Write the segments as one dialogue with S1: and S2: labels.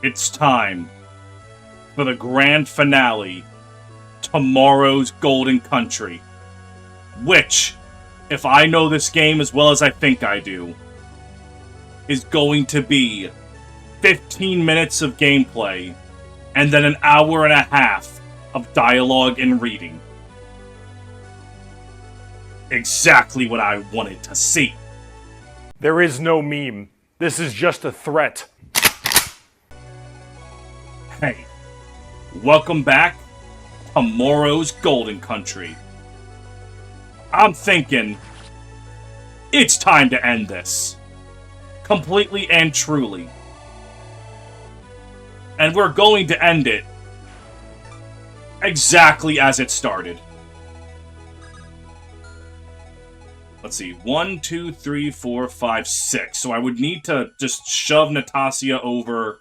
S1: It's time for the grand finale to Morrow's Golden Country, which, if I know this game as well as I think I do, is going to be 15 minutes of gameplay and then an hour and a half of dialogue and reading. Exactly what I wanted to see.
S2: There is no meme. This is just a threat.
S1: Hey, welcome back to Morrow's Golden Country. I'm thinking it's time to end this. Completely and truly. And we're going to end it exactly as it started. Let's see, 1, 2, 3, 4, 5, 6. So I would need to just shove Natasha over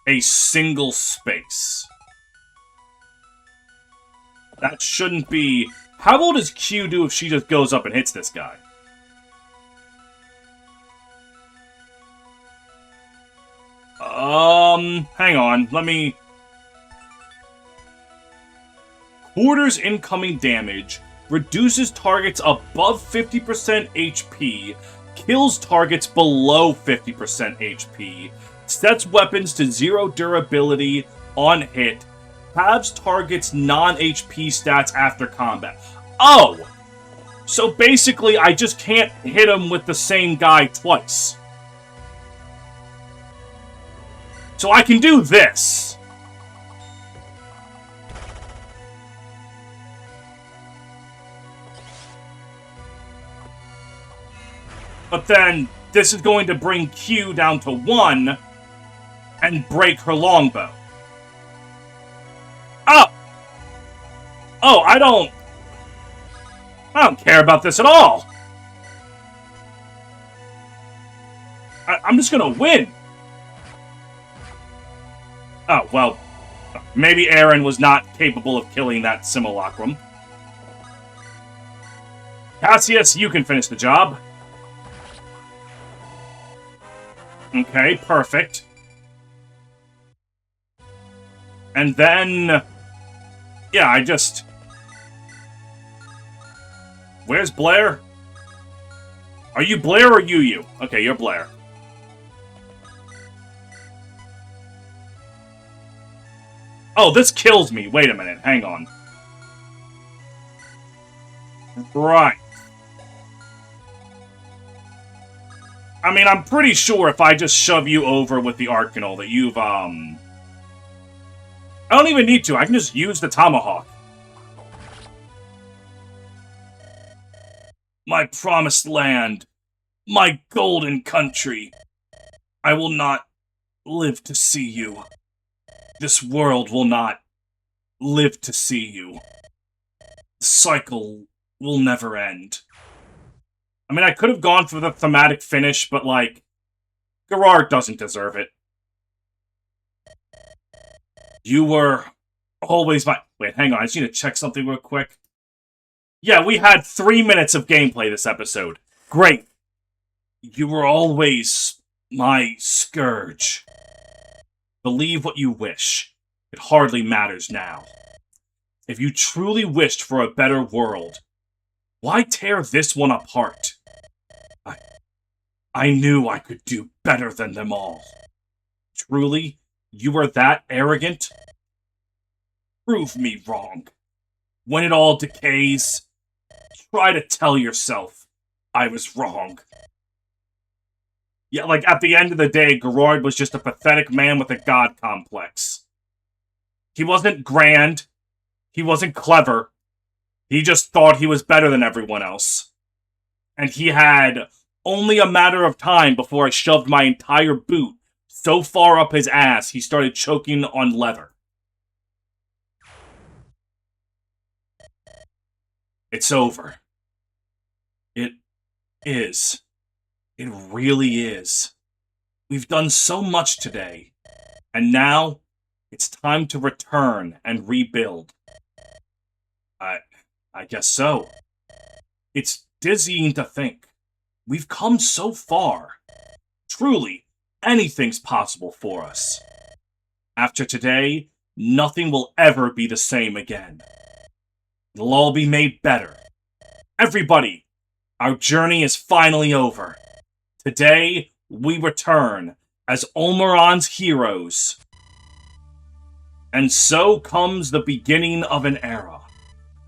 S1: a single space. That shouldn't be... How will does Q do if she just goes up and hits this guy? Hang on, let me... Quarters incoming damage, reduces targets above 50% HP, kills targets below 50% HP, sets weapons to 0 durability on hit, halves targets non-HP stats after combat. Oh! So basically, I just can't hit him with the same guy twice. So I can do this. But then, this is going to bring Q down to 1 and break her longbow. Oh! Oh, I don't care about this at all. I'm just gonna win. Oh, well, maybe Aaron was not capable of killing that simulacrum. Cassius, you can finish the job. Okay, perfect. And then... Yeah, I just... Where's Blair? Are you Blair or you? Okay, you're Blair. Oh, this kills me. Wait a minute. Hang on. Right. I mean, I'm pretty sure if I just shove you over with the Arcanal that you've, I don't even need to. I can just use the Tomahawk. My promised land. My golden country. I will not live to see you. This world will not live to see you. The cycle will never end. I mean, I could have gone for the thematic finish, but, like, Gerard doesn't deserve it. You were always my... Wait, hang on. I just need to check something real quick. Yeah, we had 3 minutes of gameplay this episode. Great. You were always my scourge. Believe what you wish. It hardly matters now. If you truly wished for a better world, why tear this one apart? I knew I could do better than them all. Truly, you are that arrogant? Prove me wrong. When it all decays, try to tell yourself I was wrong. Yeah, like, at the end of the day, Gerard was just a pathetic man with a god complex. He wasn't grand. He wasn't clever. He just thought he was better than everyone else. And he had only a matter of time before I shoved my entire boot so far up his ass he started choking on leather. It's over. It is. It really is. We've done so much today. And now, it's time to return and rebuild. I guess so. It's dizzying to think. We've come so far. Truly, anything's possible for us. After today, nothing will ever be the same again. It'll all be made better. Everybody, our journey is finally over. Today, we return as Olmeron's heroes. And so comes the beginning of an era.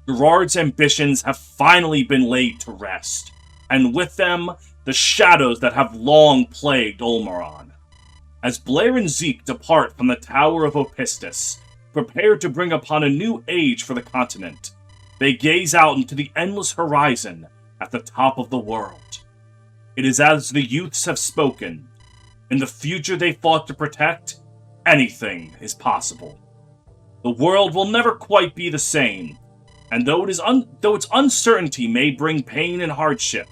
S1: Gerard's ambitions have finally been laid to rest, and with them, the shadows that have long plagued Olmeron. As Blair and Zeke depart from the Tower of Opistus, prepared to bring upon a new age for the continent, they gaze out into the endless horizon at the top of the world. It is as the youths have spoken. In the future they fought to protect, anything is possible. The world will never quite be the same, and though its uncertainty may bring pain and hardship,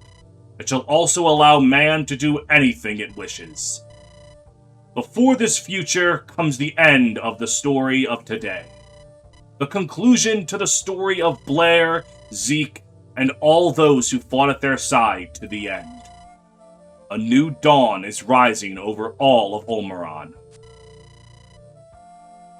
S1: it shall also allow man to do anything it wishes. Before this future comes the end of the story of today. The conclusion to the story of Blair, Zeke, and all those who fought at their side to the end. A new dawn is rising over all of Olmeron.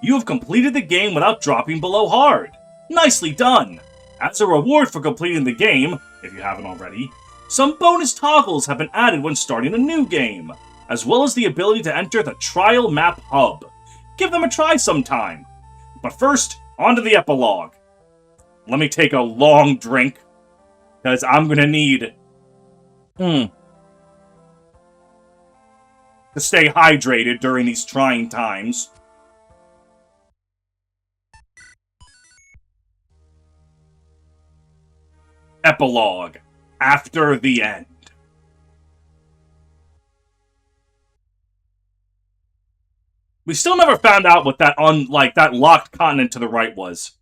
S1: You have completed the game without dropping below hard. Nicely done! As a reward for completing the game, if you haven't already, some bonus toggles have been added when starting a new game, as well as the ability to enter the Trial Map Hub. Give them a try sometime. But first, on to the epilogue. Let me take a long drink, because I'm gonna need... to stay hydrated during these trying times. Epilogue. After the end. We still never found out what that locked continent to the right was.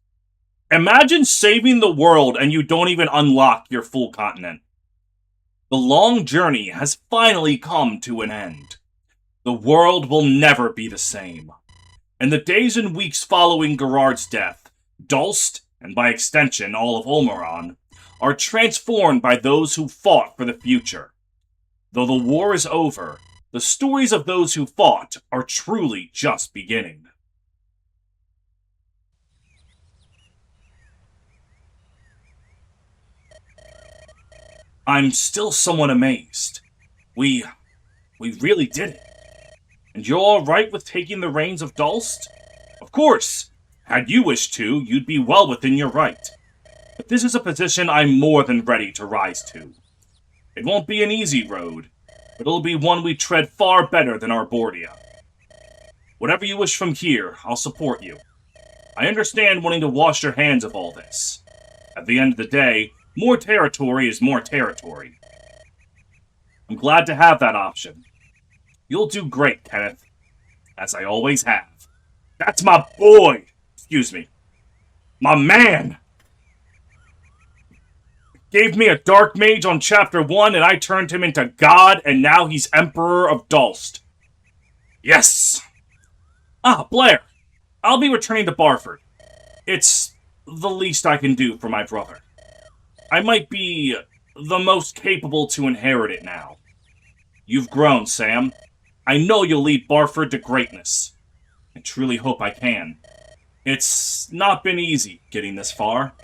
S1: Imagine saving the world and you don't even unlock your full continent. The long journey has finally come to an end. The world will never be the same. In the days and weeks following Gerard's death, Dulst, and by extension all of Olmeron, are transformed by those who fought for the future. Though the war is over, the stories of those who fought are truly just beginning. I'm still somewhat amazed. We really did it. And you're alright with taking the reins of Dulst? Of course! Had you wished to, you'd be well within your right. But this is a position I'm more than ready to rise to. It won't be an easy road, but it'll be one we tread far better than Arbordia. Whatever you wish from here, I'll support you. I understand wanting to wash your hands of all this. At the end of the day, more territory is more territory. I'm glad to have that option. You'll do great, Kenneth. As I always have. That's my boy! Excuse me. My man! Gave me a Dark Mage on Chapter 1, and I turned him into God, and now he's Emperor of Dulst. Yes! Ah, Blair. I'll be returning to Barford. It's the least I can do for my brother. I might be the most capable to inherit it now. You've grown, Sam. I know you'll lead Barford to greatness. I truly hope I can. It's not been easy getting this far,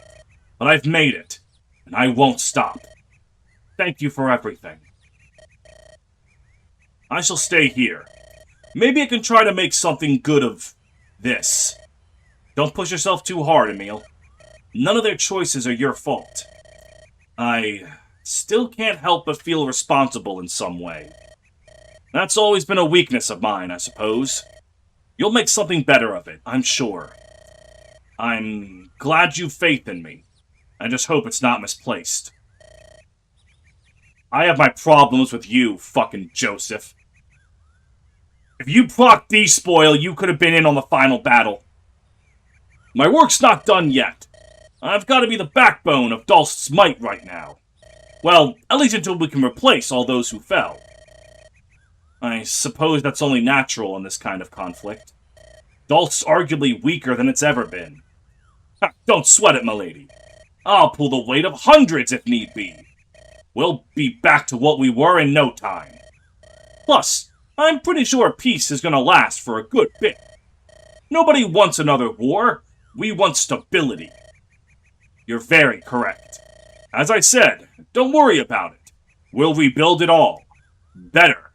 S1: but I've made it. And I won't stop. Thank you for everything. I shall stay here. Maybe I can try to make something good of this. Don't push yourself too hard, Emil. None of their choices are your fault. I still can't help but feel responsible in some way. That's always been a weakness of mine, I suppose. You'll make something better of it, I'm sure. I'm glad you've faith in me. I just hope it's not misplaced. I have my problems with you, fucking Joseph. If you proc despoil, you could have been in on the final battle. My work's not done yet. I've got to be the backbone of Dulst's might right now. Well, at least until we can replace all those who fell. I suppose that's only natural in this kind of conflict. Dulst's arguably weaker than it's ever been. Ha, don't sweat it, milady. I'll pull the weight of hundreds if need be. We'll be back to what we were in no time. Plus, I'm pretty sure peace is gonna last for a good bit. Nobody wants another war. We want stability. You're very correct. As I said, don't worry about it. We'll rebuild it all. Better.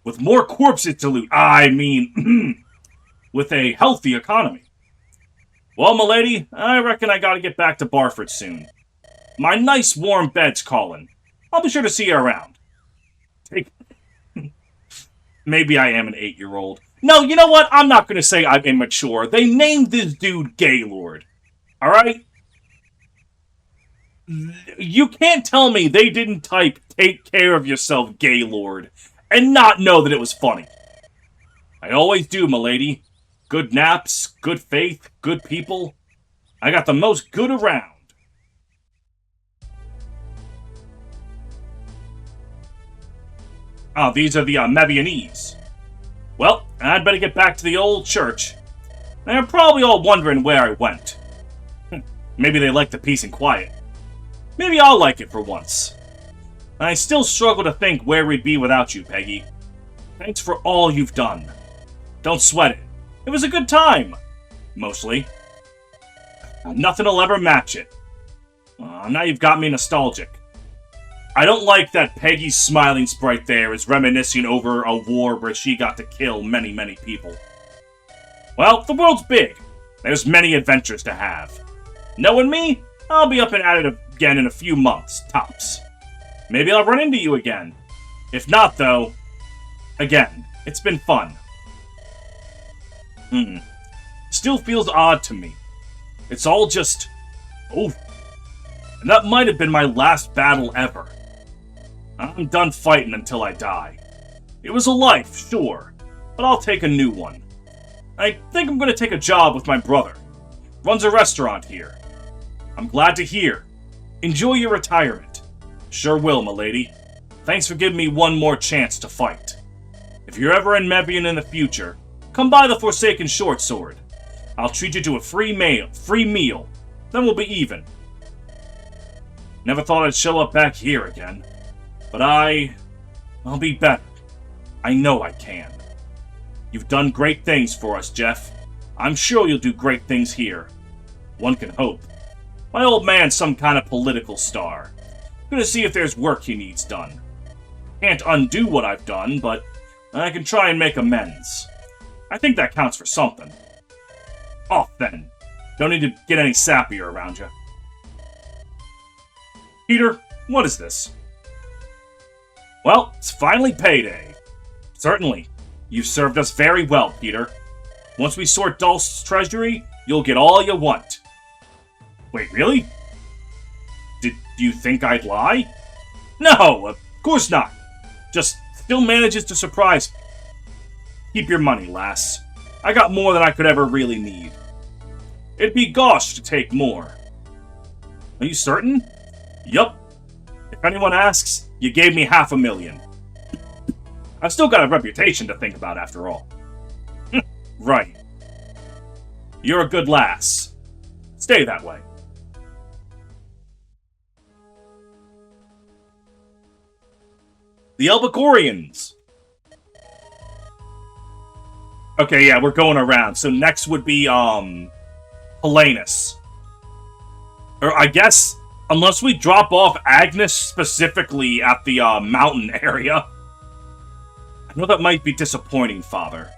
S1: With more corpses to loot. With a healthy economy. Well, milady, I reckon I gotta get back to Barford soon. My nice warm bed's calling. I'll be sure to see you around. Maybe I am an 8-year-old. No, you know what? I'm not gonna say I'm immature. They named this dude Gaylord. Alright? You can't tell me they didn't type, "Take care of yourself, Gaylord," and not know that it was funny. I always do, milady. Good naps, good faith, good people. I got the most good around. Ah, these are the Mevianese. Well, I'd better get back to the old church. They're probably all wondering where I went. Maybe they like the peace and quiet. Maybe I'll like it for once. I still struggle to think where we'd be without you, Peggy. Thanks for all you've done. Don't sweat it. It was a good time. Mostly. Nothing will ever match it. Now you've got me nostalgic. I don't like that Peggy's smiling sprite there is reminiscing over a war where she got to kill many, many people. Well, the world's big. There's many adventures to have. Knowing me, I'll be up and at it again in a few months, tops. Maybe I'll run into you again. If not, though, again, it's been fun. Still feels odd to me. It's all just over. And that might have been my last battle ever. I'm done fighting until I die. It was a life, sure, but I'll take a new one. I think I'm going to take a job with my brother. Runs a restaurant here. I'm glad to hear. Enjoy your retirement. Sure will, milady. Thanks for giving me one more chance to fight. If you're ever in Mevian in the future, come by the Forsaken Short Sword. I'll treat you to a free meal. Then we'll be even. Never thought I'd show up back here again. But I'll be better. I know I can. You've done great things for us, Jeff. I'm sure you'll do great things here. One can hope. My old man's some kind of political star. Gonna see if there's work he needs done. Can't undo what I've done, but I can try and make amends. I think that counts for something. Off then. Don't need to get any sappier around you. Peter, what is this? Well, it's finally payday. Certainly. You've served us very well, Peter. Once we sort Dulce's treasury, you'll get all you want. Wait, really? Did you think I'd lie? No, of course not. Just still manages to surprise me. Keep your money, lass. I got more than I could ever really need. It'd be gosh to take more. Are you certain? Yup. If anyone asks, you gave me $500,000. I've still got a reputation to think about after all. Right. You're a good lass. Stay that way. The Albacorians. Okay, yeah, we're going around. So next would be, Helenus. Or I guess, unless we drop off Agnes specifically at the, mountain area. I know that might be disappointing, Father.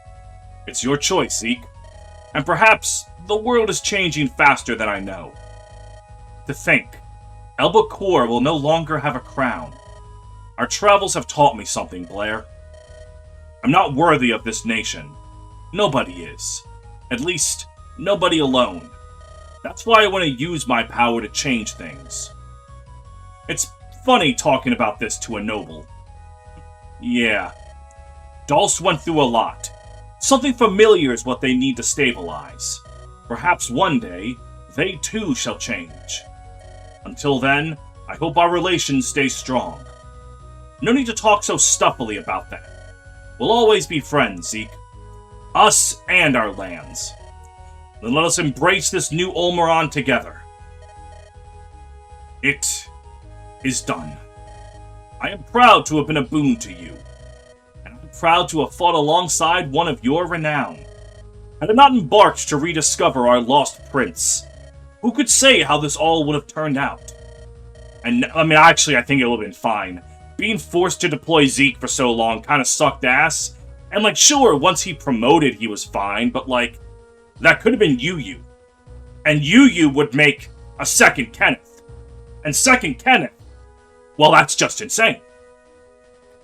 S1: It's your choice, Zeke. And perhaps the world is changing faster than I know. To think, Albacor will no longer have a crown. Our travels have taught me something, Blair. I'm not worthy of this nation. Nobody is. At least, nobody alone. That's why I want to use my power to change things. It's funny talking about this to a noble. Yeah. Dulce went through a lot. Something familiar is what they need to stabilize. Perhaps one day, they too shall change. Until then, I hope our relations stay strong. No need to talk so stuffily about that. We'll always be friends, Zeke. Us and our lands. Then let us embrace this new Olmeron together. It is done. I am proud to have been a boon to you. And I'm proud to have fought alongside one of your renown. Had I not embarked to rediscover our lost prince, who could say how this all would have turned out? And, I mean, actually, I think it would have been fine. Being forced to deploy Zeke for so long kind of sucked ass. And, like, sure, once he promoted, he was fine, but, like, that could have been Yu. And Yu would make a second Kenneth. And second Kenneth, well, that's just insane.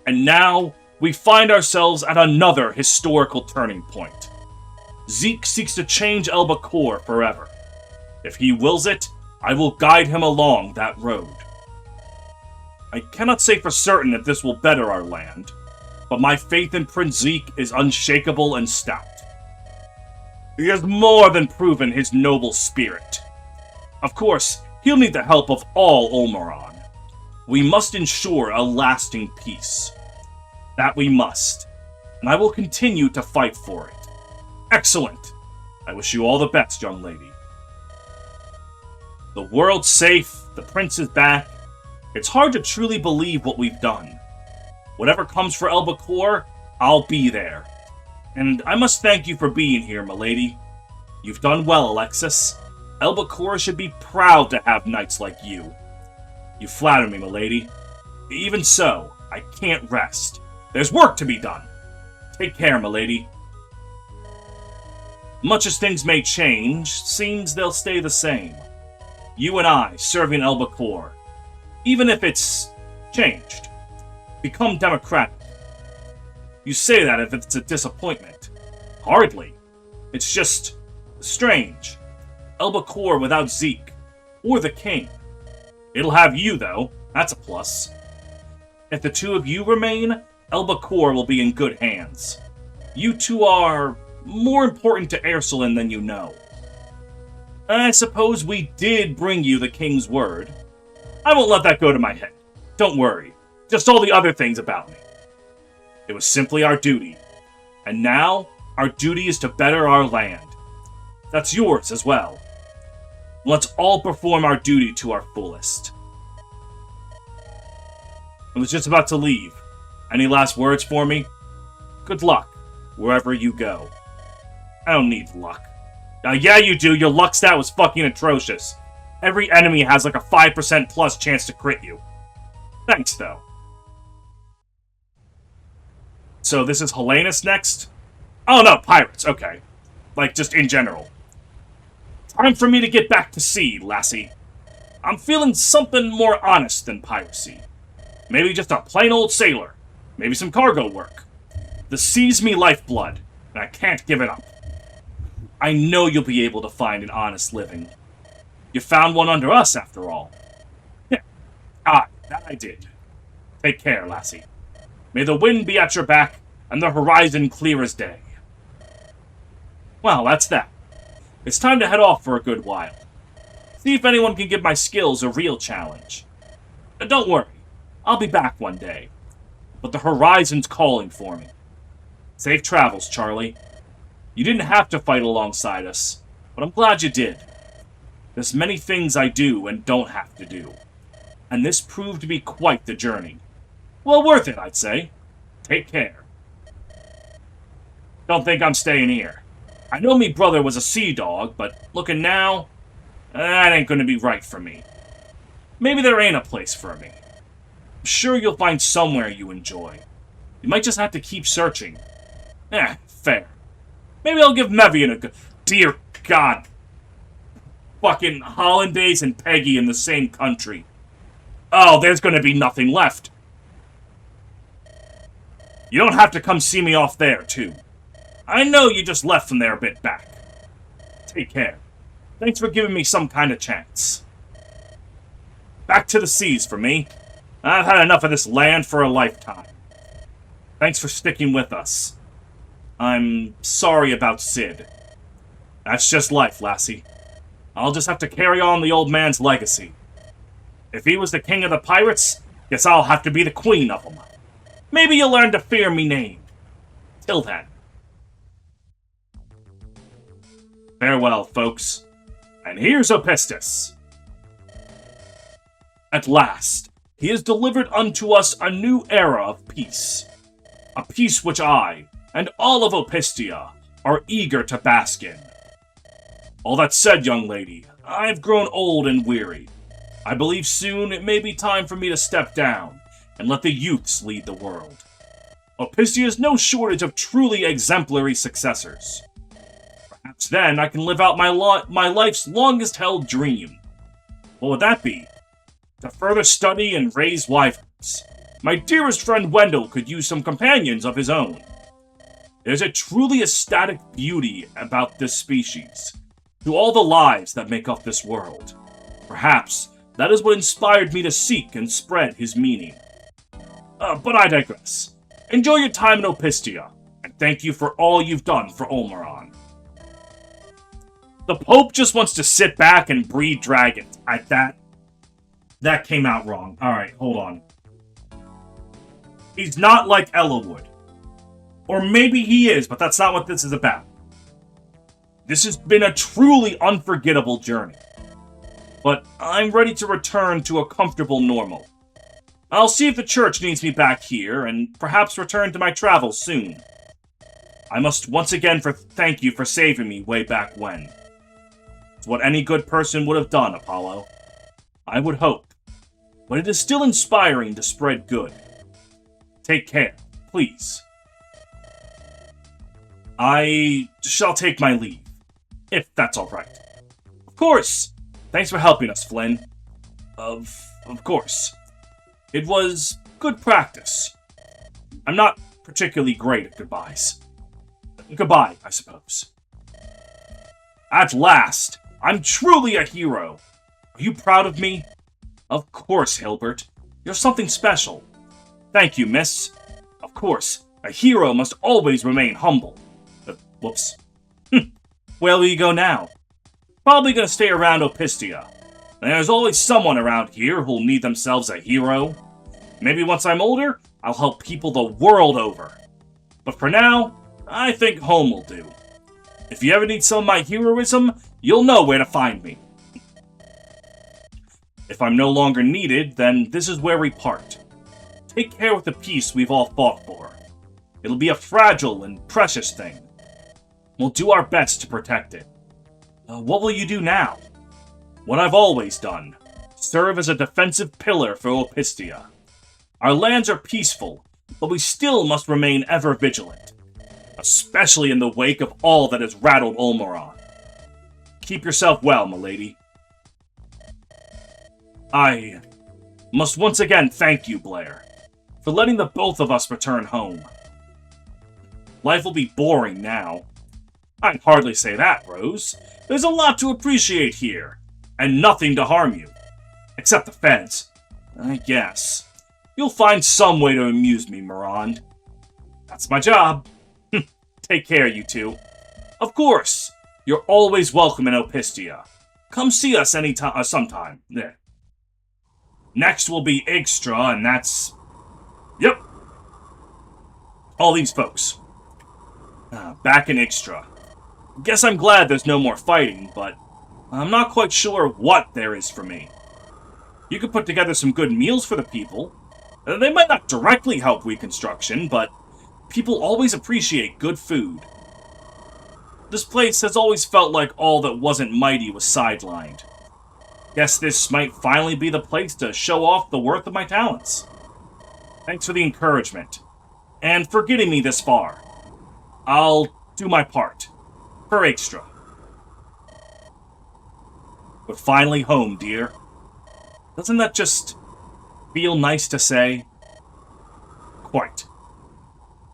S1: And now, we find ourselves at another historical turning point. Zeke seeks to change Elbacor forever. If he wills it, I will guide him along that road. I cannot say for certain that this will better our land, but my faith in Prince Zeke is unshakable and stout. He has more than proven his noble spirit. Of course, he'll need the help of all Ulmaron. We must ensure a lasting peace. That we must, and I will continue to fight for it. Excellent! I wish you all the best, young lady. The world's safe, the prince is back. It's hard to truly believe what we've done. Whatever comes for Elbacor, I'll be there. And I must thank you for being here, milady. You've done well, Alexis. Elbacor should be proud to have knights like you. You flatter me, milady. Even so, I can't rest. There's work to be done. Take care, milady. Much as things may change, seems they'll stay the same. You and I serving Elbacor. Even if it's changed. Become democratic. You say that if it's a disappointment. Hardly. It's just strange. Elbacor without Zeke. Or the king. It'll have you, though. That's a plus. If the two of you remain, Elbacor will be in good hands. You two are more important to Ursuline than you know. I suppose we did bring you the king's word. I won't let that go to my head. Don't worry. Just all the other things about me. It was simply our duty. And now, our duty is to better our land. That's yours as well. Let's all perform our duty to our fullest. I was just about to leave. Any last words for me? Good luck, wherever you go. I don't need luck. Yeah, you do. Your luck stat was fucking atrocious. Every enemy has like a 5% plus chance to crit you. Thanks, though. So this is Hellenis next? Oh, no, pirates. Okay. Like, just in general. Time for me to get back to sea, lassie. I'm feeling something more honest than piracy. Maybe just a plain old sailor. Maybe some cargo work. The sea's me lifeblood, and I can't give it up. I know you'll be able to find an honest living. You found one under us, after all. Yeah. Aye, that I did. Take care, lassie. May the wind be at your back, and the horizon clear as day. Well, that's that. It's time to head off for a good while. See if anyone can give my skills a real challenge. Don't worry, I'll be back one day. But the horizon's calling for me. Safe travels, Charlie. You didn't have to fight alongside us, but I'm glad you did. There's many things I do and don't have to do. And this proved to be quite the journey. Well worth it, I'd say. Take care. Don't think I'm staying here. I know me brother was a sea dog, but looking now, that ain't gonna be right for me. Maybe there ain't a place for me. I'm sure you'll find somewhere you enjoy. You might just have to keep searching. Fair. Maybe I'll give Mevian a good... Dear God. Fucking Hollandaise and Peggy in the same country. Oh, there's gonna be nothing left. You don't have to come see me off there, too. I know you just left from there a bit back. Take care. Thanks for giving me some kind of chance. Back to the seas for me. I've had enough of this land for a lifetime. Thanks for sticking with us. I'm sorry about Sid. That's just life, lassie. I'll just have to carry on the old man's legacy. If he was the king of the pirates, guess I'll have to be the queen of them. Maybe you'll learn to fear me name. Till then. Farewell, folks. And here's Opistus. At last, he has delivered unto us a new era of peace. A peace which I, and all of Opistia, are eager to bask in. All that said, young lady, I've grown old and weary. I believe soon it may be time for me to step down and let the youths lead the world. Opistia has no shortage of truly exemplary successors. Perhaps then I can live out my life's longest-held dream. What would that be? To further study and raise wyverns. My dearest friend Wendell could use some companions of his own. There's a truly ecstatic beauty about this species, to all the lives that make up this world. Perhaps that is what inspired me to seek and spread his meaning. But I digress. Enjoy your time in Opistia, and thank you for all you've done for Olmeron. The Pope just wants to sit back and breed dragons. That came out wrong. Alright, hold on. He's not like Ellawood. Or maybe he is, but that's not what this is about. This has been a truly unforgettable journey. But I'm ready to return to a comfortable normal. I'll see if the church needs me back here, and perhaps return to my travels soon. I must once again thank you for saving me way back when. It's what any good person would have done, Apollo. I would hope. But it is still inspiring to spread good. Take care, please. I shall take my leave, if that's all right. Of course. Thanks for helping us, Flynn. Of course. It was good practice. I'm not particularly great at goodbyes. Goodbye, I suppose. At last, I'm truly a hero. Are you proud of me? Of course, Hilbert. You're something special. Thank you, miss. Of course, a hero must always remain humble. Whoops. Where will you go now? Probably gonna stay around Opistia. There's always someone around here who'll need themselves a hero. Maybe once I'm older, I'll help people the world over. But for now, I think home will do. If you ever need some of my heroism, you'll know where to find me. If I'm no longer needed, then this is where we part. Take care with the peace we've all fought for. It'll be a fragile and precious thing. We'll do our best to protect it. What will you do now? What I've always done. Serve as a defensive pillar for Opistia. Our lands are peaceful, but we still must remain ever vigilant. Especially in the wake of all that has rattled Olmeron. Keep yourself well, milady. I must once again thank you, Blair, for letting the both of us return home. Life will be boring now. I'd hardly say that, Rose. There's a lot to appreciate here, and nothing to harm you. Except the feds, I guess. You'll find some way to amuse me, Morand. That's my job. Take care, you two. Of course, you're always welcome in Opistia. Come see us sometime. There. Next will be Iggstra, and that's... Yep. All these folks. Back in Iggstra. Guess I'm glad there's no more fighting, but I'm not quite sure what there is for me. You could put together some good meals for the people. They might not directly help reconstruction, but people always appreciate good food. This place has always felt like all that wasn't mighty was sidelined. Guess this might finally be the place to show off the worth of my talents. Thanks for the encouragement, and for getting me this far. I'll do my part. For Iggstra. We're finally home, dear. Doesn't that just feel nice to say? Quite.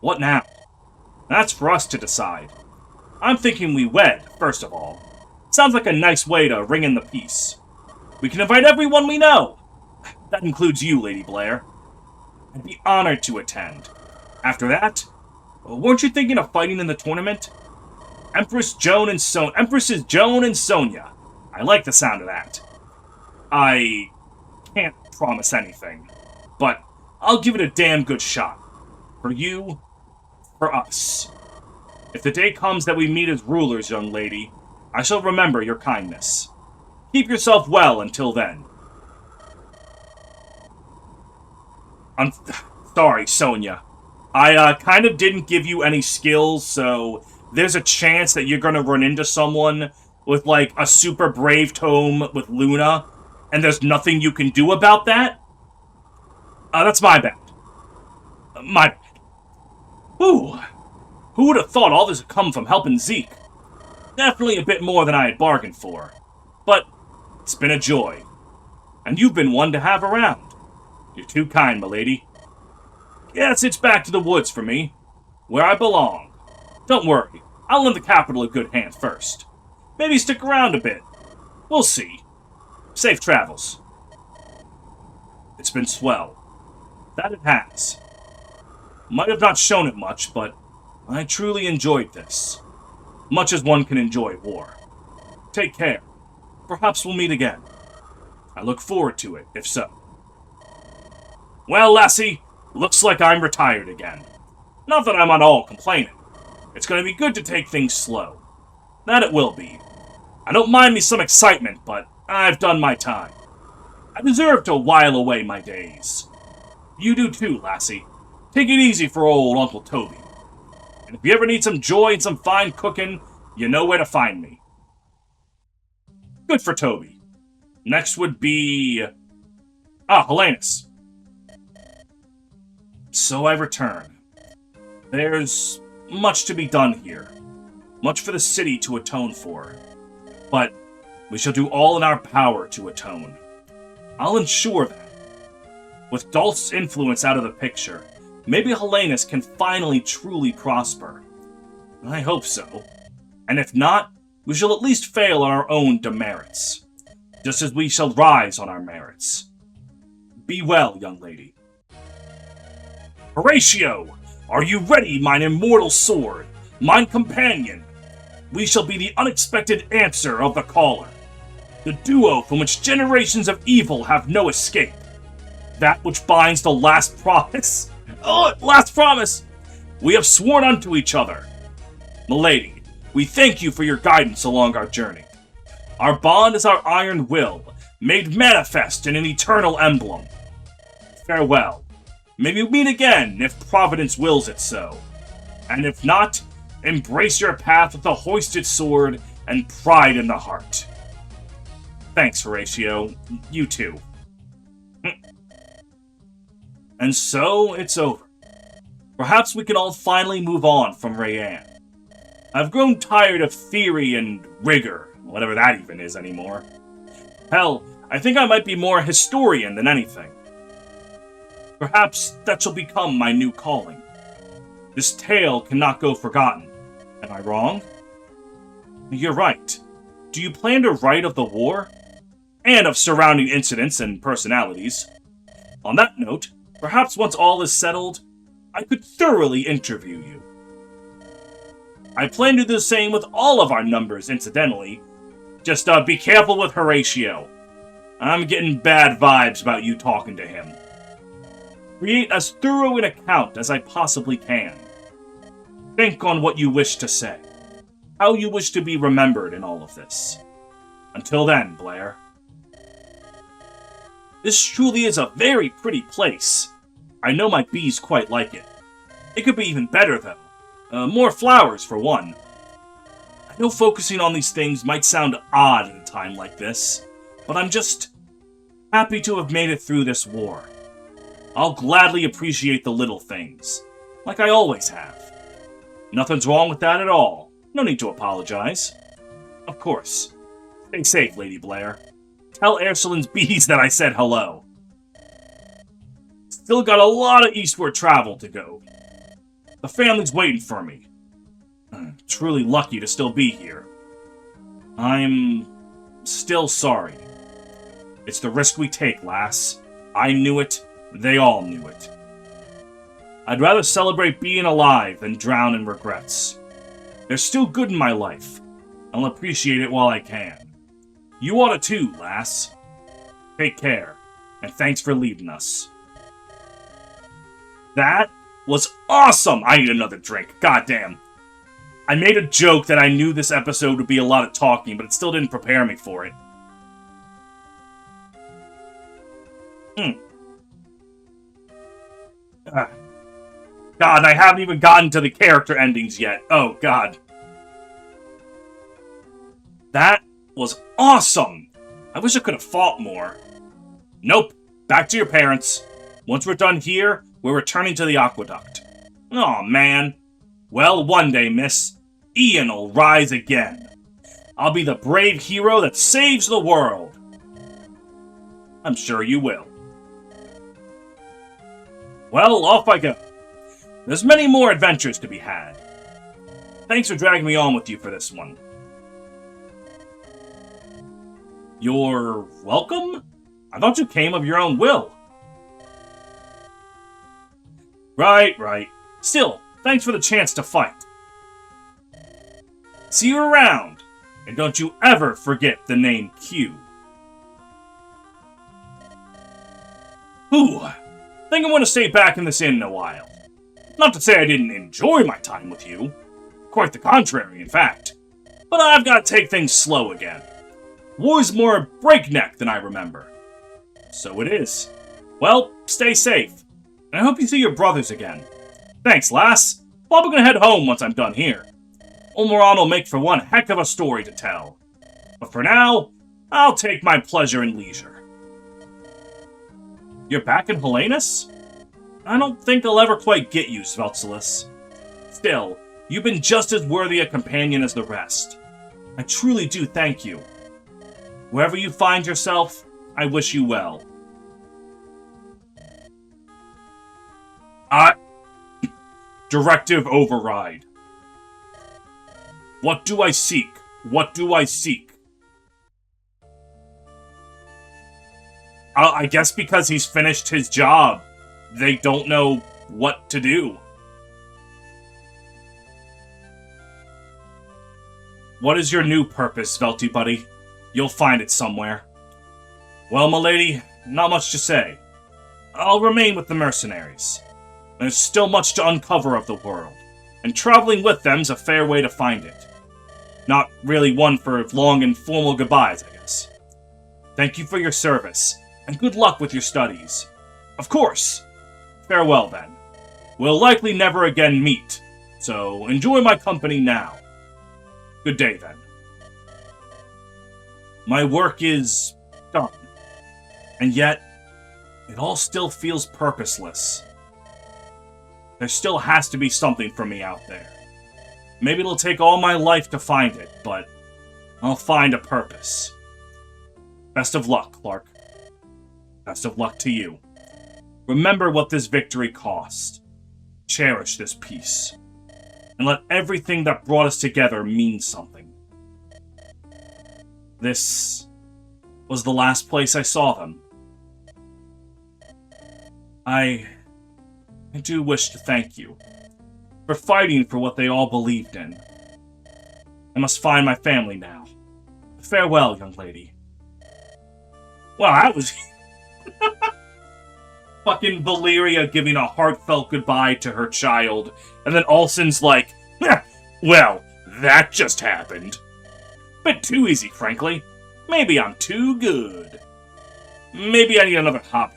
S1: What now? That's for us to decide. I'm thinking we wed, first of all. Sounds like a nice way to ring in the peace. We can invite everyone we know. That includes you, Lady Blair. I'd be honored to attend. After that, weren't you thinking of fighting in the tournament? Empresses Joan and Sonia. I like the sound of that. I can't promise anything, but I'll give it a damn good shot. For you, for us. If the day comes that we meet as rulers, young lady, I shall remember your kindness. Keep yourself well until then. I'm sorry, Sonia. I kind of didn't give you any skills, so there's a chance that you're gonna run into someone with, like, a super brave tome with Luna, and there's nothing you can do about that? That's my bad. My bad. Whew. Who would have thought all this would come from helping Zeke? Definitely a bit more than I had bargained for. But it's been a joy. And you've been one to have around. You're too kind, milady. Yes, it's back to the woods for me, where I belong. Don't worry, I'll lend the capital a good hand first. Maybe stick around a bit. We'll see. Safe travels. It's been swell. That it has. Might have not shown it much, but I truly enjoyed this. Much as one can enjoy war. Take care. Perhaps we'll meet again. I look forward to it, if so. Well, lassie, looks like I'm retired again. Not that I'm at all complaining. It's going to be good to take things slow. That it will be. I don't mind me some excitement, but I've done my time. I deserve to while away my days. You do too, lassie. Take it easy for old Uncle Toby. And if you ever need some joy and some fine cooking, you know where to find me. Good for Toby. Next would be... Helenus. So I return. There's much to be done here. Much for the city to atone for. But we shall do all in our power to atone. I'll ensure that. With Dolph's influence out of the picture, maybe Helenus can finally truly prosper. I hope so. And if not, we shall at least fail on our own demerits. Just as we shall rise on our merits. Be well, young lady. Horatio! Are you ready, mine immortal sword, mine companion? We shall be the unexpected answer of the caller. The duo from which generations of evil have no escape. That which binds the last promise. Oh, last promise! We have sworn unto each other. Milady, we thank you for your guidance along our journey. Our bond is our iron will, made manifest in an eternal emblem. Farewell. May we meet again, if Providence wills it so. And if not, embrace your path with a hoisted sword and pride in the heart. Thanks, Horatio. You too. And so, it's over. Perhaps we can all finally move on from Rayanne. I've grown tired of theory and rigor, whatever that even is anymore. Hell, I think I might be more a historian than anything. Perhaps that shall become my new calling. This tale cannot go forgotten. Am I wrong? You're right. Do you plan to write of the war? And of surrounding incidents and personalities? On that note, perhaps once all is settled, I could thoroughly interview you. I plan to do the same with all of our numbers, incidentally. Just be careful with Horatio. I'm getting bad vibes about you talking to him. Create as thorough an account as I possibly can. Think on what you wish to say. How you wish to be remembered in all of this. Until then, Blair. This truly is a very pretty place. I know my bees quite like it. It could be even better, though. More flowers, for one. I know focusing on these things might sound odd in a time like this, but I'm just happy to have made it through this war. I'll gladly appreciate the little things, like I always have. Nothing's wrong with that at all. No need to apologize. Of course. Stay safe, Lady Blair. Tell Ursuline's bees that I said hello. Still got a lot of eastward travel to go. The family's waiting for me. Truly lucky to still be here. I'm still sorry. It's the risk we take, lass. I knew it. They all knew it. I'd rather celebrate being alive than drown in regrets. There's still good in my life. I'll appreciate it while I can. You ought to too, lass. Take care, and thanks for leaving us. That was awesome! I need another drink. Goddamn. I made a joke that I knew this episode would be a lot of talking, but it still didn't prepare me for it. God, I haven't even gotten to the character endings yet. Oh, God. That was awesome! I wish I could have fought more. Nope. Back to your parents. Once we're done here, we're returning to the aqueduct. Aw, man. Well, one day, miss, Ian'll rise again. I'll be the brave hero that saves the world. I'm sure you will. Well, off I go. There's many more adventures to be had. Thanks for dragging me on with you for this one. You're welcome? I thought you came of your own will. Right. Still, thanks for the chance to fight. See you around, and don't you ever forget the name Q. Ooh, think I'm going to stay back in this inn a while. Not to say I didn't enjoy my time with you. Quite the contrary, in fact. But I've got to take things slow again. War's more breakneck than I remember. So it is. Well, stay safe. And I hope you see your brothers again. Thanks, lass. Probably gonna head home once I'm done here. Omeron will make for one heck of a story to tell. But for now, I'll take my pleasure in leisure. You're back in Helenus? I don't think I'll ever quite get you, Sveltsilus. Still, you've been just as worthy a companion as the rest. I truly do thank you. Wherever you find yourself, I wish you well. Directive override. What do I seek? What do I seek? I guess because he's finished his job, they don't know what to do. What is your new purpose, Svelty buddy? You'll find it somewhere. Well, milady, not much to say. I'll remain with the mercenaries. There's still much to uncover of the world, and traveling with them's a fair way to find it. Not really one for long and formal goodbyes, I guess. Thank you for your service, and good luck with your studies. Of course. Farewell, then. We'll likely never again meet, so enjoy my company now. Good day, then. My work is done, and yet it all still feels purposeless. There still has to be something for me out there. Maybe it'll take all my life to find it, but I'll find a purpose. Best of luck, Clark. Best of luck to you. Remember what this victory cost. Cherish this peace. And let everything that brought us together mean something. This was the last place I saw them. I do wish to thank you for fighting for what they all believed in. I must find my family now. Farewell, young lady. Well, that was... Fucking Valeria giving a heartfelt goodbye to her child, and then Olsen's like, well, that just happened. Bit too easy, frankly. Maybe I'm too good. Maybe I need another hobby.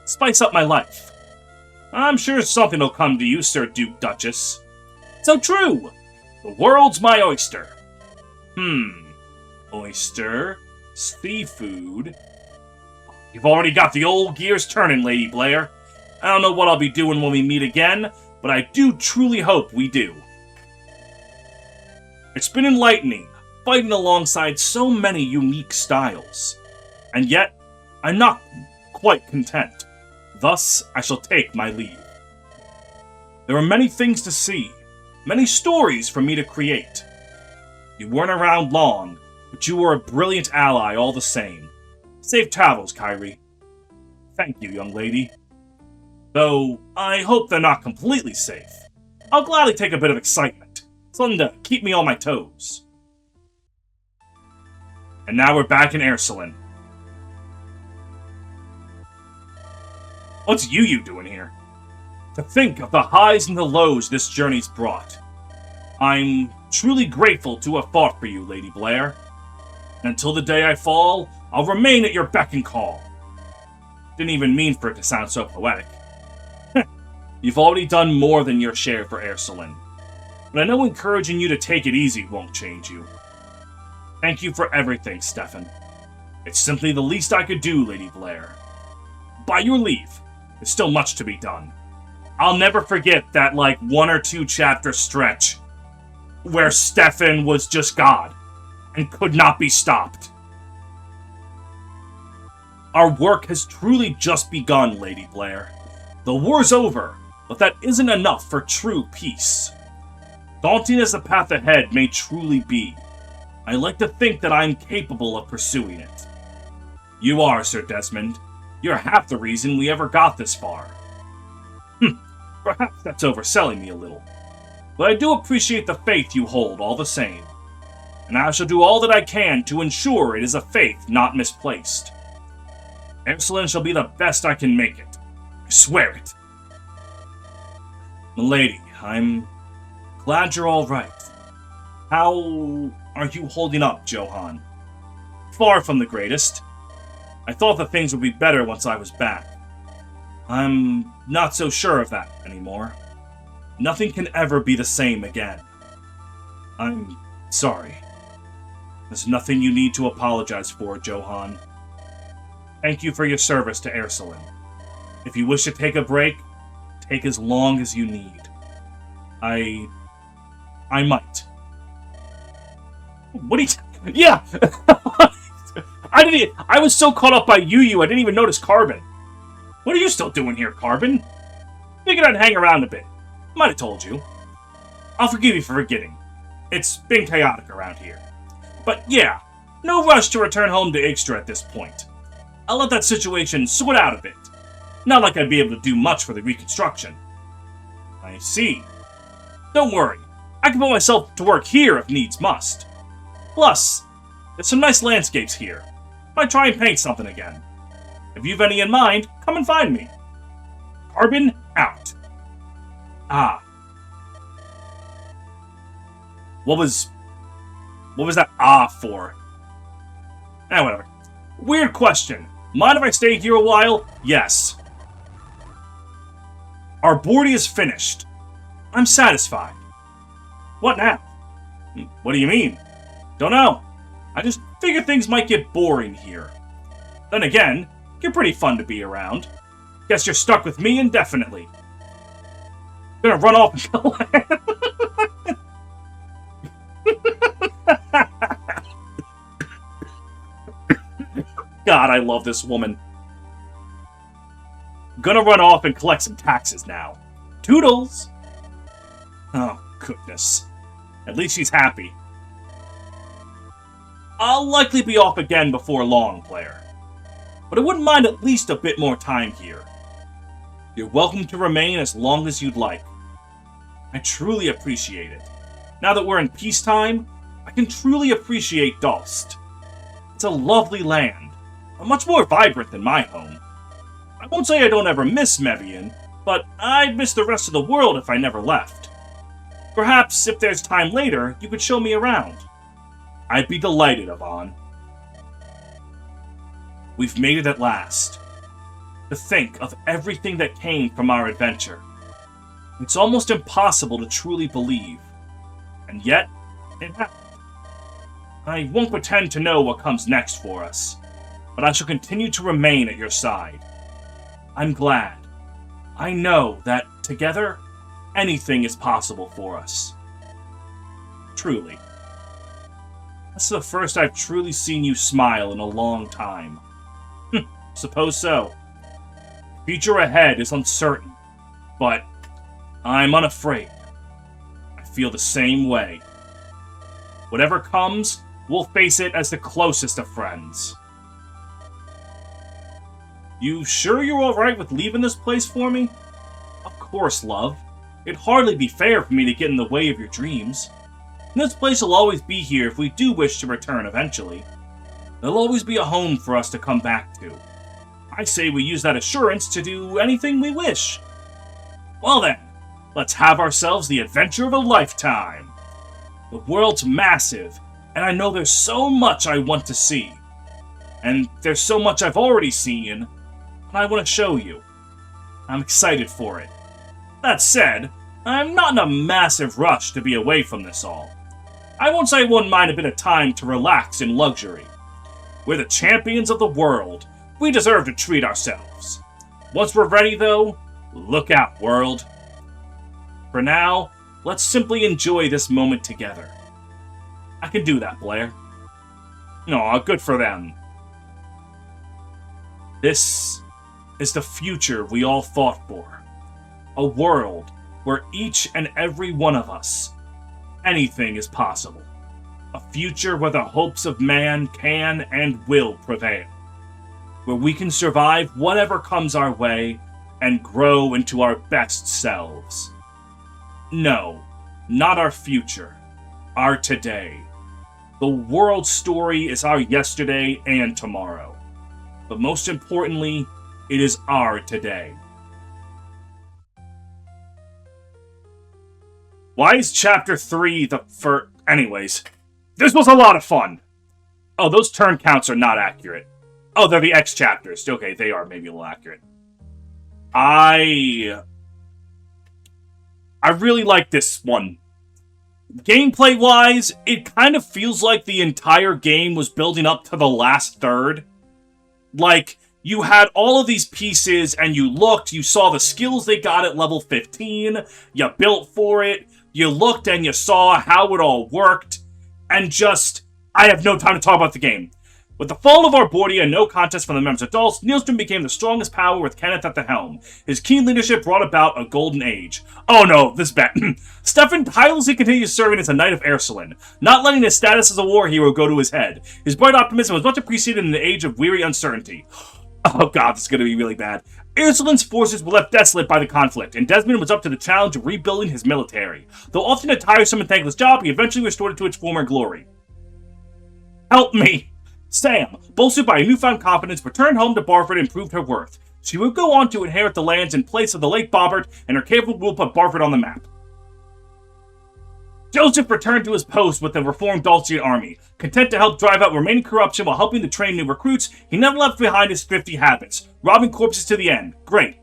S1: Spice up my life. I'm sure something will come to you, Sir Duke Duchess. So true! The world's my oyster. Oyster, seafood. You've already got the old gears turning, Lady Blair. I don't know what I'll be doing when we meet again, but I do truly hope we do. It's been enlightening, fighting alongside so many unique styles. And yet, I'm not quite content. Thus, I shall take my leave. There are many things to see, many stories for me to create. You weren't around long, but you were a brilliant ally all the same. Safe travels, Kyrie. Thank you, young lady. Though, I hope they're not completely safe. I'll gladly take a bit of excitement. Something to keep me on my toes. And now we're back in Ursuline. What's you doing here? To think of the highs and the lows this journey's brought. I'm truly grateful to have fought for you, Lady Blair. And until the day I fall, I'll remain at your beck and call. Didn't even mean for it to sound so poetic. You've already done more than your share for Ursuline. But I know encouraging you to take it easy won't change you. Thank you for everything, Stefan. It's simply the least I could do, Lady Blair. By your leave, there's still much to be done. I'll never forget that, 1 or 2 chapter stretch where Stefan was just God and could not be stopped. Our work has truly just begun, Lady Blair. The war's over, but that isn't enough for true peace. Daunting as the path ahead may truly be, I like to think that I'm capable of pursuing it. You are, Sir Desmond. You're half the reason we ever got this far. Perhaps that's overselling me a little, but I do appreciate the faith you hold all the same, and I shall do all that I can to ensure it is a faith not misplaced. Ursuline shall be the best I can make it. I swear it. Milady, I'm glad you're all right. How are you holding up, Johann? Far from the greatest. I thought that things would be better once I was back. I'm not so sure of that anymore. Nothing can ever be the same again. I'm sorry. There's nothing you need to apologize for, Johann. Thank you for your service to Ursuline. If you wish to take a break, take as long as you need. I might. What are you... Yeah! I was so caught up by Yu, I didn't even notice Carbon. What are you still doing here, Carbon? Figured I'd hang around a bit. Might have told you. I'll forgive you for forgetting. It's been chaotic around here. But yeah, no rush to return home to Igstra at this point. I'll let that situation sort out a bit. Not like I'd be able to do much for the reconstruction. I see. Don't worry. I can put myself to work here if needs must. Plus, there's some nice landscapes here. Might try and paint something again. If you've any in mind, come and find me. Carbon out. Ah. What was that ah for? Whatever. Weird question. Mind if I stay here a while? Yes. Our boarding is finished. I'm satisfied. What now? What do you mean? Don't know. I just figure things might get boring here. Then again, you're pretty fun to be around. Guess you're stuck with me indefinitely. Gonna run off and go. God, I love this woman. Gonna run off and collect some taxes now. Toodles! Oh, goodness. At least she's happy. I'll likely be off again before long, Blair. But I wouldn't mind at least a bit more time here. You're welcome to remain as long as you'd like. I truly appreciate it. Now that we're in peacetime, I can truly appreciate Dalst. It's a lovely land, much more vibrant than my home. I won't say I don't ever miss Mevian, but I'd miss the rest of the world if I never left. Perhaps, if there's time later, you could show me around. I'd be delighted, Yvonne. We've made it at last. To think of everything that came from our adventure. It's almost impossible to truly believe. And yet, it happened. I won't pretend to know what comes next for us, but I shall continue to remain at your side. I'm glad. I know that, together, anything is possible for us. Truly. That's the first I've truly seen you smile in a long time. Suppose so. The future ahead is uncertain, but I'm unafraid. I feel the same way. Whatever comes, we'll face it as the closest of friends. You sure you're alright with leaving this place for me? Of course, love. It'd hardly be fair for me to get in the way of your dreams. And this place will always be here if we do wish to return eventually. There'll always be a home for us to come back to. I say we use that assurance to do anything we wish. Well then, let's have ourselves the adventure of a lifetime. The world's massive, and I know there's so much I want to see. And there's so much I've already seen, and I want to show you. I'm excited for it. That said, I'm not in a massive rush to be away from this all. I won't say I wouldn't mind a bit of time to relax in luxury. We're the champions of the world. We deserve to treat ourselves. Once we're ready, though, look out, world. For now, let's simply enjoy this moment together. I can do that, Blair. Aw, good for them. This is the future we all fought for. A world where each and every one of us, anything is possible. A future where the hopes of man can and will prevail. Where we can survive whatever comes our way and grow into our best selves. No, not our future. Our today. The world's story is our yesterday and tomorrow. But most importantly, it is our today. Why is Chapter 3 the first... Anyways, this was a lot of fun. Oh, those turn counts are not accurate. Oh, they're the X chapters. Okay, they are maybe a little accurate. I really like this one. Gameplay-wise, it kind of feels like the entire game was building up to the last third. Like, you had all of these pieces, and you looked, you saw the skills they got at level 15, you built for it, you looked and you saw how it all worked, and just, I have no time to talk about the game. With the fall of Arbordia and no contest from the members adults, Nielstrom became the strongest power with Kenneth at the helm. His keen leadership brought about a golden age. Oh no, this bad. Stefan tirelessly continues serving as a Knight of Ursuline, not letting his status as a war hero go to his head. His bright optimism was much appreciated in the age of weary uncertainty. Oh god, this is going to be really bad. Ursuline's forces were left desolate by the conflict, and Desmond was up to the challenge of rebuilding his military. Though often a tiresome and thankless job, he eventually restored it to its former glory. Help me! Sam, bolstered by a newfound confidence, returned home to Barford and proved her worth. She would go on to inherit the lands in place of the late Bobbert, and her careful rule put Barford on the map. Joseph returned to his post with the reformed Dalcian army. Content to help drive out remaining corruption while helping to train new recruits, he never left behind his thrifty habits, robbing corpses to the end. Great.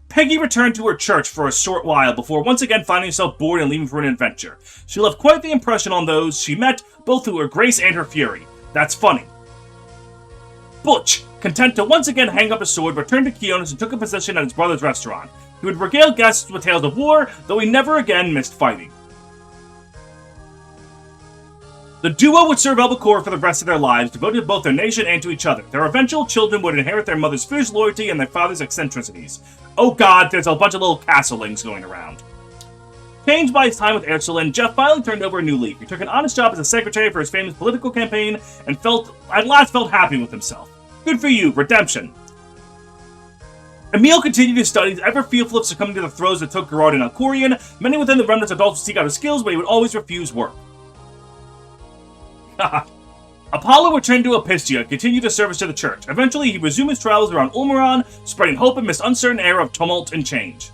S1: Peggy returned to her church for a short while before once again finding herself bored and leaving for an adventure. She left quite the impression on those she met, both through her grace and her fury. That's funny. Butch, content to once again hang up his sword, returned to Keonis and took a position at his brother's restaurant. He would regale guests with tales of war, though he never again missed fighting. The duo would serve Albacora for the rest of their lives, devoted to both their nation and to each other. Their eventual children would inherit their mother's fierce loyalty and their father's eccentricities. Oh god, there's a bunch of little castlings going around. Changed by his time with Ursuline, Jeff finally turned over a new leaf. He took an honest job as a secretary for his famous political campaign and at last felt happy with himself. Good for you, redemption. Emil continued his studies, ever fearful of succumbing to the throes that took Gerard and Alcorian. Many within the remnants adults would seek out his skills, but he would always refuse work. Apollo returned to Epistia and continued his service to the church. Eventually, he resumed his travels around Ulmaron, spreading hope amidst uncertain era of tumult and change.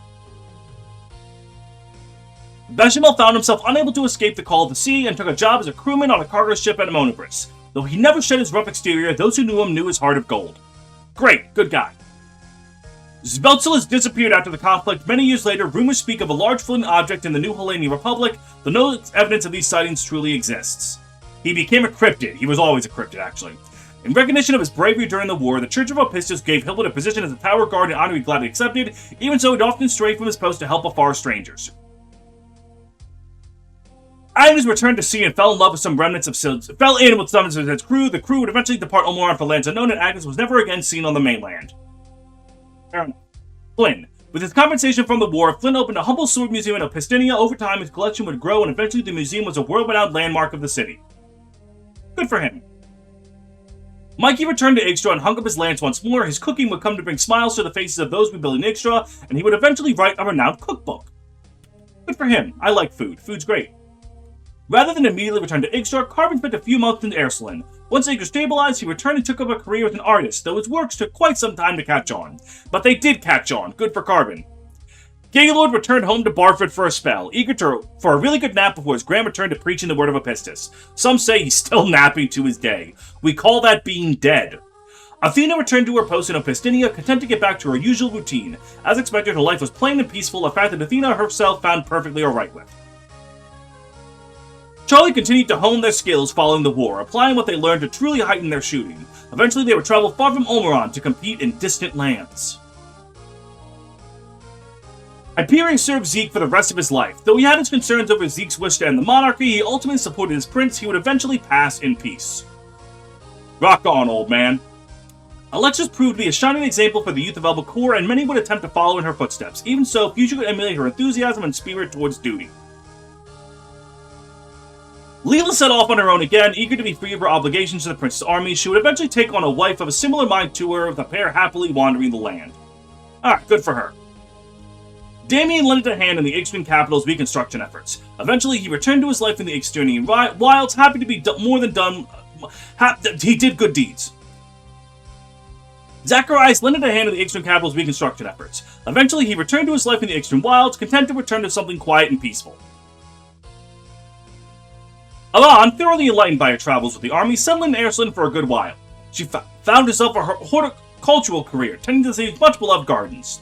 S1: Bechamel found himself unable to escape the call of the sea and took a job as a crewman on a cargo ship at Monobris. Though he never shed his rough exterior, those who knew him knew his heart of gold. Great, good guy. Sveltzel has disappeared after the conflict. Many years later, rumors speak of a large floating object in the New Hellenian Republic, though no evidence of these sightings truly exists. He became a cryptid. He was always a cryptid, actually. In recognition of his bravery during the war, the Church of Opistos gave Hilbert a position as a tower guard, an honor he gladly accepted. Even so, he'd often stray from his post to help afar strangers. Agnes returned to sea and fell in with some remnants of his crew. The crew would eventually depart Ulmaron for lands unknown, and Agnes was never again seen on the mainland. Fair enough. Flynn. With his compensation from the war, Flynn opened a humble sword museum in Opistinia. Over time, his collection would grow, and eventually the museum was a world-renowned landmark of the city. Good for him. Mikey returned to Yggdrasil and hung up his lance once more. His cooking would come to bring smiles to the faces of those rebuilding Yggdrasil, and he would eventually write a renowned cookbook. Good for him. I like food. Food's great. Rather than immediately return to Yggdrasil, Carbon spent a few months in Ursuline. Once Yggdrasil stabilized, he returned and took up a career as an artist, though his works took quite some time to catch on. But they did catch on. Good for Carbon. Gaylord returned home to Barford for a spell, eager for a really good nap before his grand return to preaching the word of Epistus. Some say he's still napping to his day. We call that being dead. Athena returned to her post in Opistinia, content to get back to her usual routine. As expected, her life was plain and peaceful, a fact that Athena herself found perfectly alright with. Charlie continued to hone their skills following the war, applying what they learned to truly heighten their shooting. Eventually, they would travel far from Omeron to compete in distant lands. Hyperion served Zeke for the rest of his life. Though he had his concerns over Zeke's wish to end the monarchy, he ultimately supported his prince. He would eventually pass in peace. Rock on, old man. Alexis proved to be a shining example for the youth of Albacore, and many would attempt to follow in her footsteps. Even so, few could emulate her enthusiasm and spirit towards duty. Leela set off on her own again, eager to be free of her obligations to the prince's army. She would eventually take on a wife of a similar mind to her, with the pair happily wandering the land. Alright, good for her. Damien lended a hand in the Ixtran capital's reconstruction efforts. Eventually, he returned to his life in the Ixtranian wilds, happy to be more than done. He did good deeds. Zacharias lended a hand in the Ixtran capital's reconstruction efforts. Eventually, he returned to his life in the Ixtran wilds, content to return to something quiet and peaceful. Alan, thoroughly enlightened by her travels with the army, settled in Airsland for a good while. She found herself a horticultural career, tending to these much-beloved gardens.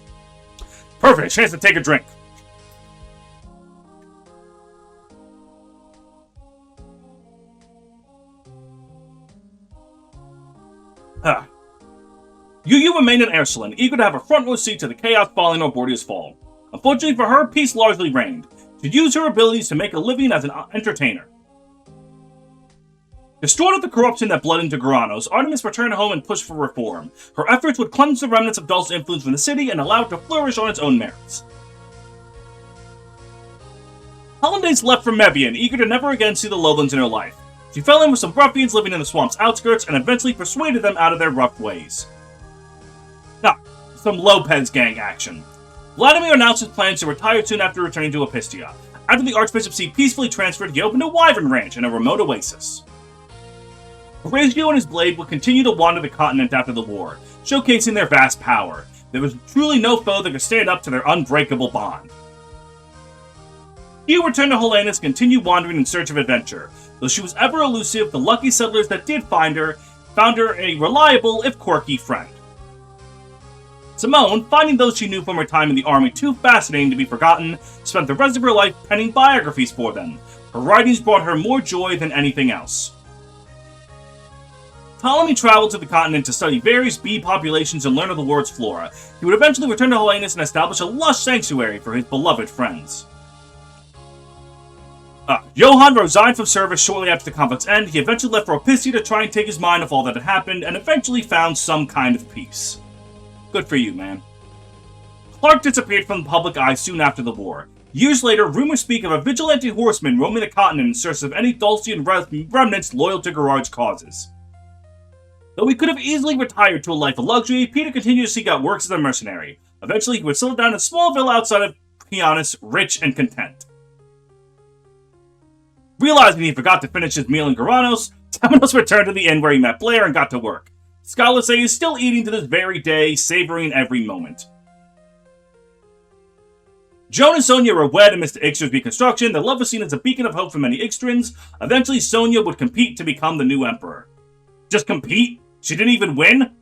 S1: Perfect, chance to take a drink. Yu remained in Airsland, eager to have a front-row seat to the chaos following Arboria's fall. Unfortunately for her, peace largely reigned. She used her abilities to make a living as an entertainer. Destroyed at the corruption that bled into Garanos, Artemis returned home and pushed for reform. Her efforts would cleanse the remnants of Dul's influence from the city and allow it to flourish on its own merits. Hollandaise left for Mebian, eager to never again see the lowlands in her life. She fell in with some ruffians living in the swamp's outskirts and eventually persuaded them out of their rough ways. Some Lopez gang action. Vladimir announced his plans to retire soon after returning to Epistia. After the archbishopcy peacefully transferred, he opened a wyvern ranch in a remote oasis. Horatio and his blade would continue to wander the continent after the war, showcasing their vast power. There was truly no foe that could stand up to their unbreakable bond. Hugh returned to Helenus and continued wandering in search of adventure. Though she was ever elusive, the lucky settlers that did find her found her a reliable, if quirky, friend. Simone, finding those she knew from her time in the army too fascinating to be forgotten, spent the rest of her life penning biographies for them. Her writings brought her more joy than anything else. Ptolemy traveled to the continent to study various bee populations and learn of the world's flora. He would eventually return to Helenus and establish a lush sanctuary for his beloved friends. Johann resigned from service shortly after the conflict's end. He eventually left for Epistia to try and take his mind off all that had happened, and eventually found some kind of peace. Good for you, man. Clark disappeared from the public eye soon after the war. Years later, rumors speak of a vigilante horseman roaming the continent in search of any Dulcian remnants loyal to Gerard's causes. Though he could have easily retired to a life of luxury, Peter continued to seek out works as a mercenary. Eventually, he would settle down in a small villa outside of Pianus, rich and content. Realizing he forgot to finish his meal in Garanos, Temenos returned to the inn where he met Blair and got to work. Scholars say he's still eating to this very day, savoring every moment. Joan and Sonia were wed amidst Ixtra's reconstruction. Their love was seen as a beacon of hope for many Ixtrans. Eventually, Sonia would compete to become the new emperor. Just compete? She didn't even win?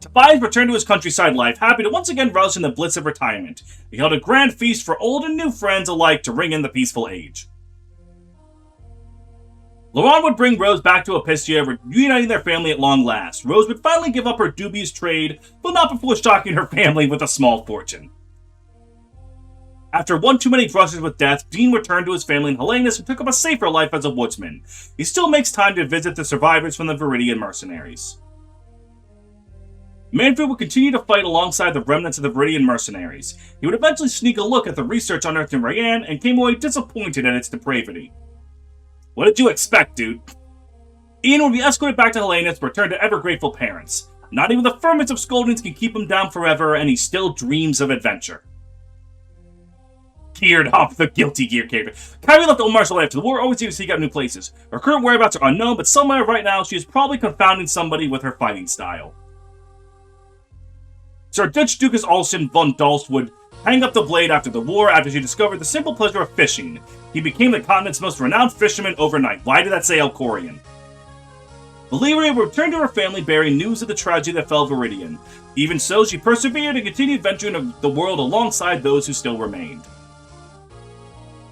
S1: Tobias returned to his countryside life, happy to once again relish in the bliss of retirement. He held a grand feast for old and new friends alike to ring in the peaceful age. Laurent would bring Rose back to Epistia, reuniting their family at long last. Rose would finally give up her dubious trade, but not before shocking her family with a small fortune. After one too many brushes with death, Dean returned to his family in Helenus and took up a safer life as a woodsman. He still makes time to visit the survivors from the Viridian mercenaries. Manfred would continue to fight alongside the remnants of the Viridian mercenaries. He would eventually sneak a look at the research unearthed in Rayanne and came away disappointed at its depravity. What did you expect, dude? Ian would be escorted back to Helenus to return to ever-grateful parents. Not even the firmest of scoldings can keep him down forever, and he still dreams of adventure. Geared up, the guilty gear character. Kyrie left Omar shortly after the war, always eager to seek out new places. Her current whereabouts are unknown, but somewhere right now she is probably confounding somebody with her fighting style. Sir Duchess Alston von Dulst would hang up the blade after the war after she discovered the simple pleasure of fishing. He became the continent's most renowned fisherman overnight. Why did that say Elcorian? Valeria returned to her family bearing news of the tragedy that fell Viridian. Even so, she persevered and continued venturing the world alongside those who still remained.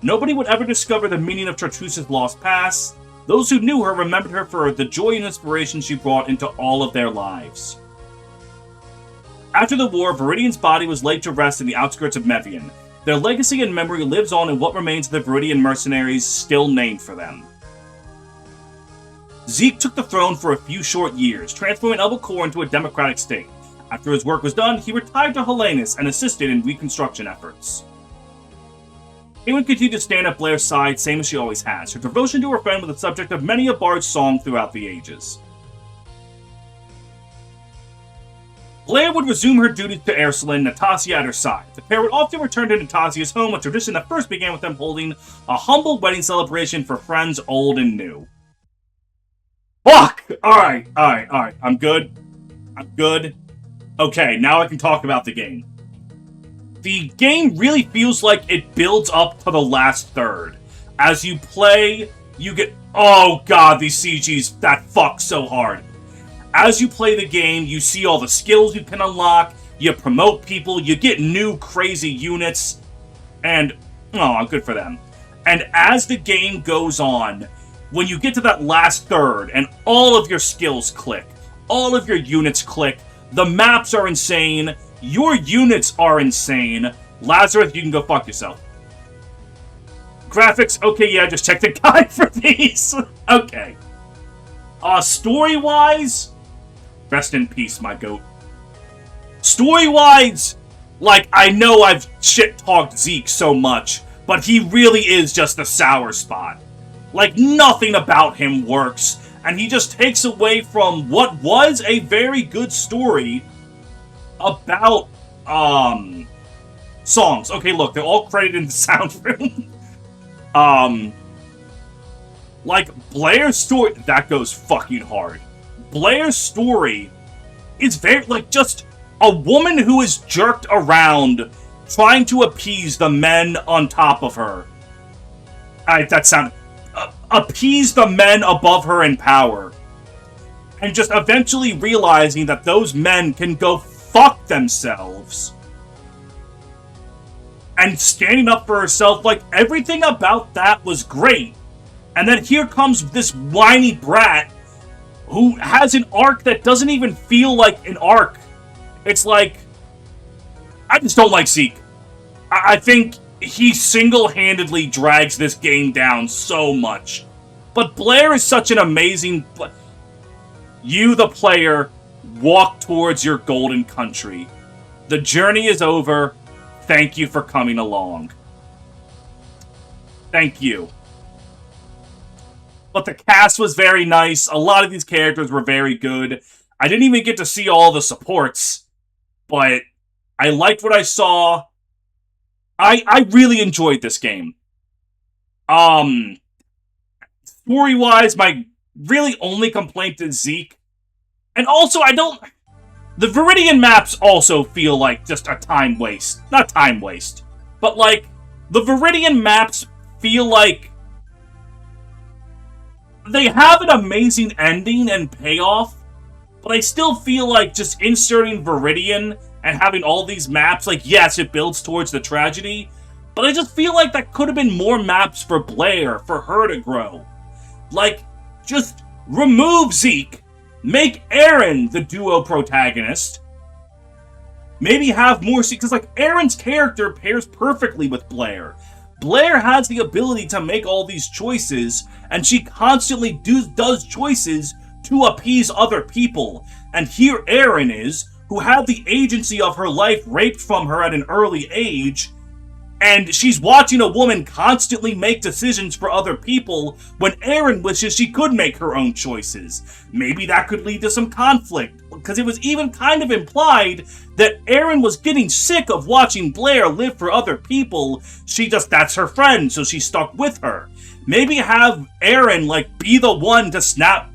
S1: Nobody would ever discover the meaning of Chartreuse's lost past. Those who knew her remembered her for the joy and inspiration she brought into all of their lives. After the war, Viridian's body was laid to rest in the outskirts of Mevian. Their legacy and memory lives on in what remains of the Viridian mercenaries still named for them. Zeke took the throne for a few short years, transforming Elbacor into a democratic state. After his work was done, he retired to Hellenis and assisted in reconstruction efforts. Eowyn continued to stand at Blair's side, same as she always has. Her devotion to her friend was the subject of many a bard's song throughout the ages. Blair would resume her duties to Aercelin, Natasha at her side. The pair would often return to Natasha's home, a tradition that first began with them holding a humble wedding celebration for friends old and new. Fuck! Alright. I'm good. Okay, now I can talk about the game. The game really feels like it builds up to the last third. As you play, you get... Oh god, these CGs, that fucks so hard. As you play the game, you see all the skills you can unlock, you promote people, you get new crazy units, and... Oh, good for them. And as the game goes on, when you get to that last third, and all of your skills click, all of your units click, the maps are insane, your units are insane. Lazarus, you can go fuck yourself. Graphics, okay, yeah, just check the guide for these. Okay. Story-wise, rest in peace, my goat. Story-wise, like, I know I've shit-talked Zeke so much, but he really is just a sour spot. Like, nothing about him works, and he just takes away from what was a very good story about, songs. Okay, look, they're all credited in the sound room. Like, Blair's story, that goes fucking hard. Blair's story is very, like, just a woman who is jerked around trying to appease the men on top of her. Appease the men above her in power. And just eventually realizing that those men can go fuck themselves. And standing up for herself, like, everything about that was great. And then here comes this whiny brat who has an arc that doesn't even feel like an arc. It's like, I just don't like Zeke. I think he single-handedly drags this game down so much. But Blair is such an amazing... You, the player, walk towards your golden country. The journey is over. Thank you for coming along. Thank you. But the cast was very nice. A lot of these characters were very good. I didn't even get to see all the supports. But I liked what I saw. I really enjoyed this game. Story-wise, my really only complaint is Zeke. And also, the Viridian maps also feel like just a time waste. Not time waste. But, like, the Viridian maps feel like they have an amazing ending and payoff, but I still feel like just inserting Viridian and having all these maps, like, yes, it builds towards the tragedy, but I just feel like that could have been more maps for Blair, for her to grow. Like, just remove Zeke, make Aaron the duo protagonist, maybe have more Zeke, because, like, Aaron's character pairs perfectly with Blair. Blair has the ability to make all these choices, and she constantly does choices to appease other people. And here Aaron is, who had the agency of her life raped from her at an early age, and she's watching a woman constantly make decisions for other people when Aaron wishes she could make her own choices. Maybe that could lead to some conflict, because it was even kind of implied that Aaron was getting sick of watching Blair live for other people. That's her friend, so she stuck with her. Maybe have Aaron, like, be the one to snap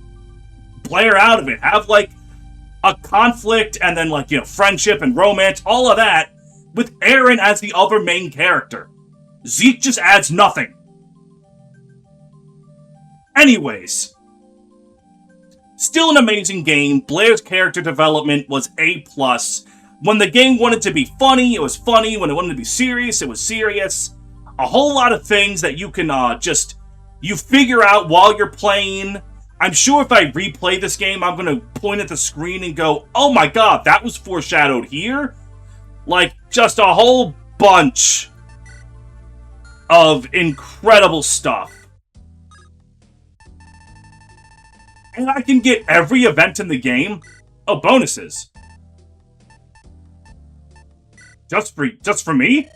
S1: Blair out of it. Have, like, a conflict and then, like, you know, friendship and romance, all of that, with Aaron as the other main character. Zeke just adds nothing. Anyways, still an amazing game. Blair's character development was A+. When the game wanted to be funny, it was funny. When it wanted to be serious, it was serious. a whole lot of things that you can you figure out while you're playing. I'm sure if I replay this game, I'm going to point at the screen and go, oh my god, that was foreshadowed here? Like, just a whole bunch of incredible stuff. And I can get every event in the game. Oh, bonuses. Just for me?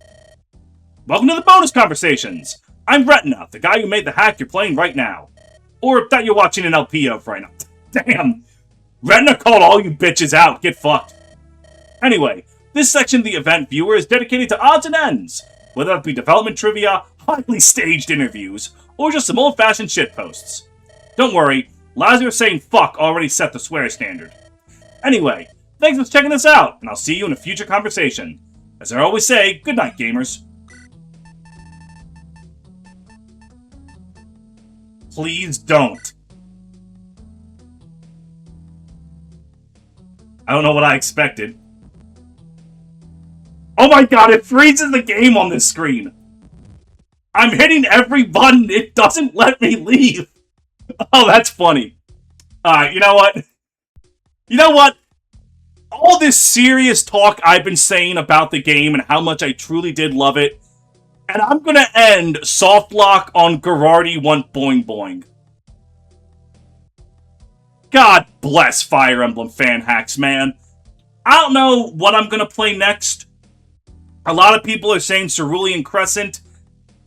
S1: Welcome to the bonus conversations. I'm Retina, the guy who made the hack you're playing right now. Or that you're watching an LP of right now. Damn. Retina called all you bitches out. Get fucked. Anyway, this section of the event viewer is dedicated to odds and ends. Whether that be development trivia, highly staged interviews, or just some old-fashioned shitposts. Don't worry, Lazarus saying fuck already set the swear standard. Anyway, thanks for checking this out, and I'll see you in a future conversation. As I always say, good night, gamers. Please don't. I don't know what I expected. Oh my god, it freezes the game on this screen. I'm hitting every button, it doesn't let me leave. Oh, that's funny. Alright, you know what? You know what? All this serious talk I've been saying about the game and how much I truly did love it, and I'm gonna end soft lock on Gerardi want boing boing. God bless Fire Emblem fan hacks, man. I don't know what I'm gonna play next. A lot of people are saying Cerulean Crescent,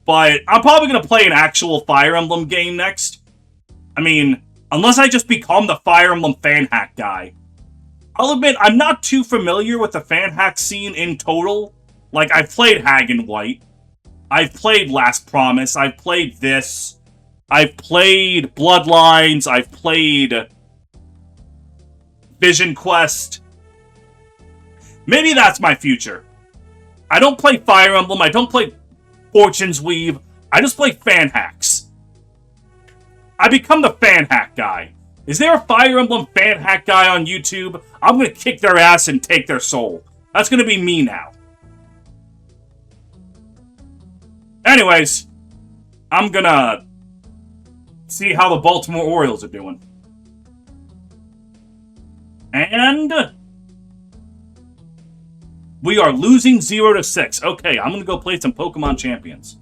S1: but I'm probably gonna play an actual Fire Emblem game next. I mean, unless I just become the Fire Emblem fan hack guy. I'll admit, I'm not too familiar with the fan hack scene in total. Like, I've played Hagen White. I've played Last Promise. I've played this. I've played Bloodlines. I've played Vision Quest. Maybe that's my future. I don't play Fire Emblem. I don't play Fortune's Weave. I just play fan hacks. I become the fan hack guy. Is there a Fire Emblem fan hack guy on YouTube? I'm gonna kick their ass and take their soul. That's gonna be me now. Anyways, I'm gonna see how the Baltimore Orioles are doing. And we are losing 0-6. Okay, I'm gonna go play some Pokemon Champions.